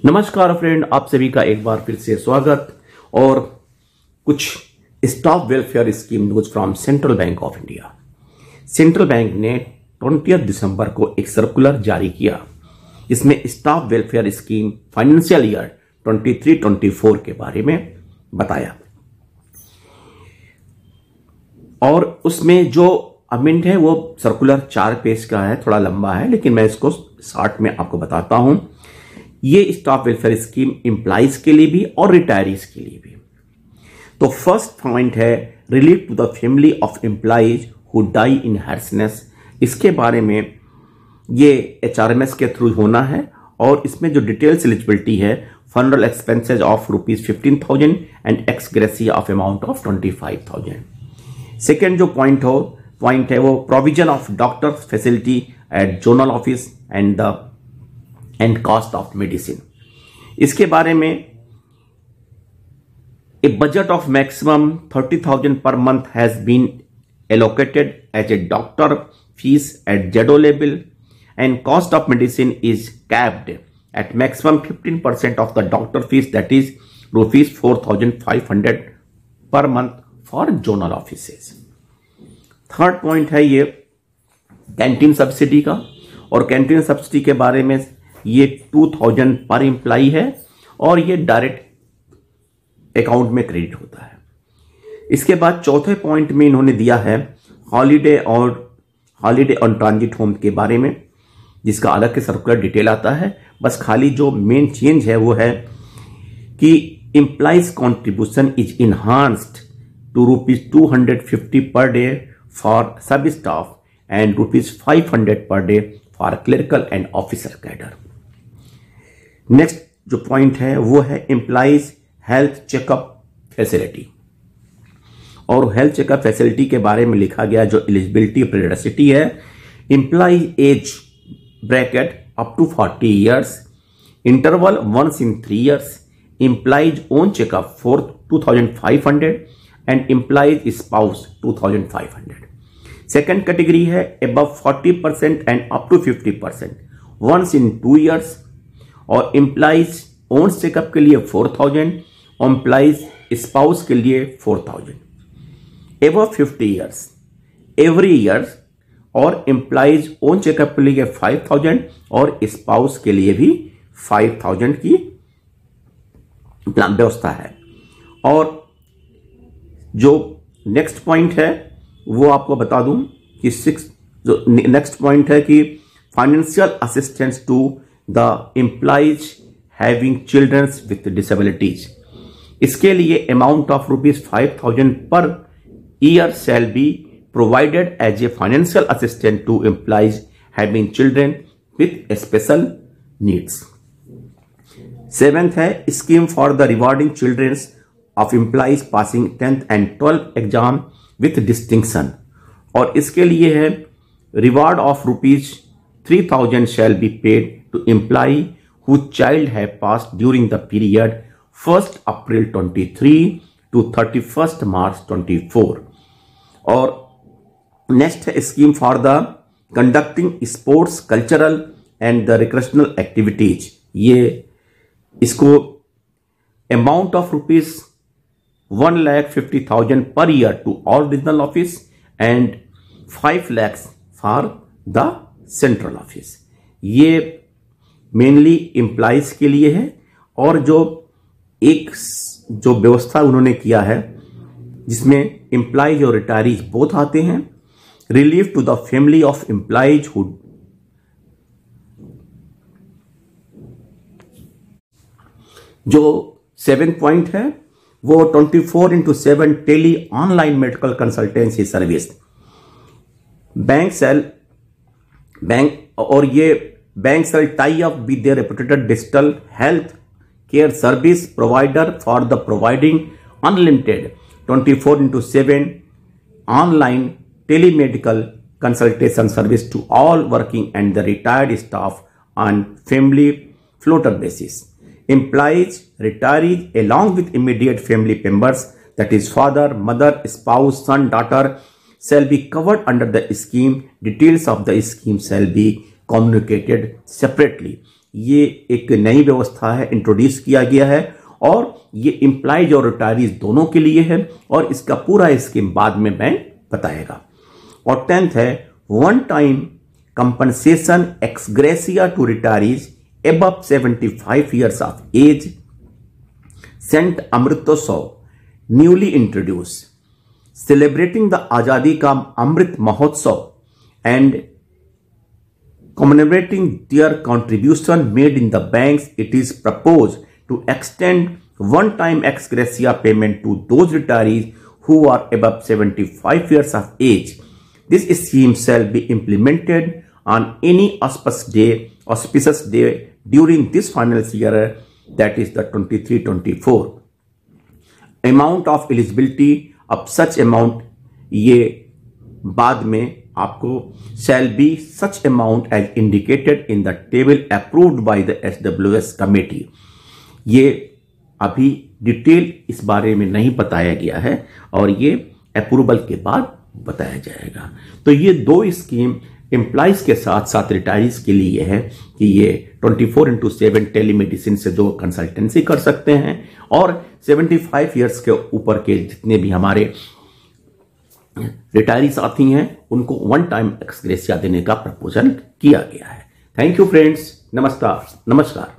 नमस्कार फ्रेंड, आप सभी का एक बार फिर से स्वागत। और कुछ staff welfare scheme news from central bank of India. Central bank ने 20 दिसंबर को एक सर्कुलर जारी किया। इसमें staff welfare scheme financial year 23-24 के बारे में बताया। और उसमें जो अमेंड है वो सर्कुलर 4 पेज का है, थोड़ा लंबा है, लेकिन मैं इसको शॉर्ट में आपको बताता हूं। ये स्टाफ वेलफेयर स्कीम एम्प्लॉइज के लिए भी और रिटायरीज के लिए भी। तो फर्स्ट पॉइंट है relief to the family of employees who die in harness. इसके बारे में ये HRMS के थ्रू होना है और इसमें जो डिटेल्स एलिजिबिलिटी है, funeral expenses of ₹15,000 and ex gratia of amount of 25,000। Second जो पॉइंट है वो provision of doctor facility at zonal office and cost of medicine. इसके बारे में a budget of maximum 30,000 per month has been allocated as a doctor fees at ZO level and cost of medicine is capped at maximum 15% of the doctor fees, that is ₹4,500 per month for zonal offices. Third point है ये canteen subsidy का, और canteen subsidy के बारे में ये 2,000 पर employee है और ये डायरेक्ट अकाउंट में क्रेडिट होता है। इसके बाद चौथे पॉइंट में इन्होंने दिया है हॉलीडे ऑन ट्रांजिट होम के बारे में, जिसका अलग के सर्कुलर डिटेल आता है। बस खाली जो मेन चेंज है वो है कि employees contribution is enhanced to ₹250 per day for sub staff and ₹500 per day for clerical and officer cadre. Next जो पॉइंट है वो है एम्प्लॉइज हेल्थ चेकअप फैसिलिटी। और हेल्थ चेकअप फैसिलिटी के बारे में लिखा गया जो एलिजिबिलिटी प्रेरेसिटी है, employee age bracket up to 40 years, interval once in 3 years, employees own checkup for 2,500 and employees spouse 2,500। Second category है above 40% and up to 50% once in 2 years, और एम्प्लॉइज ओन चेकअप के लिए 4,000, एम्प्लॉइज स्पाउस के लिए 4,000। above 50 years every year, और employees own checkup के लिए 5,000 और स्पाउस के लिए भी 5,000 की व्यवस्था है। और जो नेक्स्ट पॉइंट है वो आपको बता दूं कि जो नेक्स्ट पॉइंट है कि financial assistance to the employees having childrens with disabilities. इसके लिए amount of ₹5,000 per year shall be provided as a financial assistant to employees having children with special needs. Seventh है scheme for the rewarding childrens of employees passing 10th and 12th exam with distinction, और इसके लिए है reward of ₹3,000 shall be paid to employee whose child have passed during the period 1st April 23 to 31st March 24। और next है scheme for the conducting sports cultural and the recreational activities. ये इसको amount of ₹1,50,000 per year to all regional office and 5 lakhs for the central office. ये mainly employees के लिए है। और जो व्यवस्था उन्होंने किया है जिसमें एम्प्लॉइज और रिटायरीज बोथ आते हैं, relief to the family of employees who जो 7th पॉइंट है वो 24/7 tele online medical consultancy service. Bank shall tie up with their reputed digital health care service provider for the providing unlimited 24/7 online telemedical consultation service to all working and the retired staff on family floater basis. Employees, retirees along with immediate family members, that is father, mother, spouse, son, daughter, shall be covered under the scheme. Details of the scheme shall be communicated separately ये एक नई व्यवस्था है, introduce किया गया है और ये एम्प्लॉयज और रिटायरीज दोनों के लिए है और इसका पूरा स्कीम बाद में बैंक बताएगा। और 10th है one time compensation ex gratia to retirees above 75 years of age, सेंट Amritotsav newly introduce, celebrating the Azadi Ka Amrit Mahotsav and commemorating their contribution made in the banks, it is proposed to extend one-time ex gratia payment to those retirees who are above 75 years of age. This scheme shall be implemented on any auspicious day during this financial year, that is the 23-24. Amount of eligibility of such amount, ये बाद में आपको shall be such amount as indicated in the table approved by the SWS committee. ये अभी detail इस बारे में नहीं बताया गया है और ये अप्रूवल के बाद बताया जाएगा। तो ये दो स्कीम एम्प्लॉइज के साथ साथ रिटायरीज के लिए है कि ये 24/7 टेलीमेडिसिन से दो कंसल्टेंसी कर सकते हैं और 75 इयर्स के ऊपर के जितने भी हमारे रिटायरी साथी हैं उनको वन टाइम एक्स ग्रेसिया देने का प्रपोजल किया गया है। थैंक यू फ्रेंड्स, नमस्कार।